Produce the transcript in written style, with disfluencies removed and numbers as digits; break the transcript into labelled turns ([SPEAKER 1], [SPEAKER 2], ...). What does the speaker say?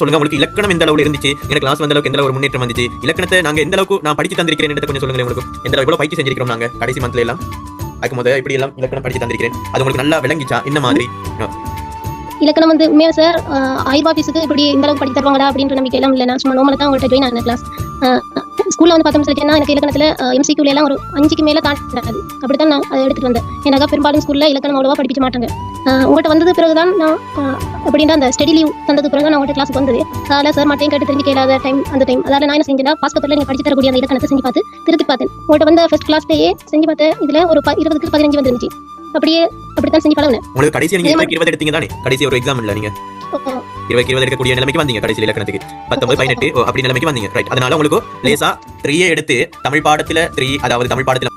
[SPEAKER 1] சொல்லுங்க, உங்களுக்கு இலக்கணம் எந்த அளவுக்கு இருந்துச்சு, எனக்கு கிளாஸ் வந்த அளவுக்கு எந்த அளவு ஒரு முன்னேற்றம் வந்துச்சு, இலக்கணத்தை நாங்க எந்த அளவுக்கு நான் படிச்சு தந்திருக்கிறேன் கொஞ்சம் சொல்லுங்க. உங்களுக்கு எந்த அளவு எவ்வளவு பயிற்சி செஞ்சிருக்கிறோம் நாங்க கடைசி மந்த்ல எல்லாம், அதுக்கு முதல்ல இப்படி எல்லாம் இலக்கணம் படிச்சு தந்திருக்கிறேன், அது உங்களுக்கு நல்லா விளங்கிச்சா என்ன மாதிரி?
[SPEAKER 2] இலக்கணம் வந்து உண்மையாக சார் ஆயிரம் ஆஃபீஸுக்கு இப்படி இந்த அளவுக்கு படிச்சு தருவாங்களா அப்படின்ற நம்பிக்கை எல்லாம் இல்லை. நான் சும்மா நோமலை தான் உங்கள்கிட்ட ஜாயின் ஆன கிளாஸ். ஸ்கூலில் வந்து பார்த்தோம்னு சொல்லிட்டேன்னா எனக்கு இலக்கணத்தில் எம்சிக்யூல எல்லாம் ஒரு 5க்கு மேலே தாண்டாது. அப்படி தான் நான் அதை எடுத்துகிட்டு வந்தேன். எனக்கு பெரும்பாலும் ஸ்கூலில் இலக்கணம் அவ்வளோவா படிப்பிக்க மாட்டாங்க. உங்கள்கிட்ட வந்தது பிறகு தான் நான் அப்படின்னா அந்த ஸ்டடி லீவ் தந்தது பிறகு நான் உங்கள்கிட்ட கிளாஸுக்கு வந்தது. அதில் சார் மட்டும் கேட்டு தெரிஞ்சு கேளாத அந்த டைம் அதாவது நான் என்ன செஞ்சேன்னா பாஸ்கத்தில் நீங்கள் படிச்சு தரக்கூடிய அந்த இலக்கணத்தை செஞ்சு பார்த்து திருத்தி பார்த்தேன். உங்கள்கிட்ட வந்து ஃபர்ஸ்ட் கிளாஸ்லேயே செஞ்சு பார்த்தேன். இதில் ஒரு 20க்கு 15 வந்துருந்துச்சு. அப்படித்தான் செஞ்சு பழகுனேன்.
[SPEAKER 1] உங்களுக்கு கடைசி நீங்க 20 எடுத்தீங்க தானே? கடைசி ஒரு எக்ஸாம் இல்ல, நீங்க 20 எடுக்கக்கூடிய நிலைமைக்கு வந்தீங்க கடைசியில் இலக்கணத்துக்கு 19 18 அப்படி நிலைமைக்கு வந்தீங்க, ரைட்? அதனால உங்களுக்கு லேசா 3 எடுத்து தமிழ் பாடத்துல 3, அதாவது தமிழ் பாடத்துல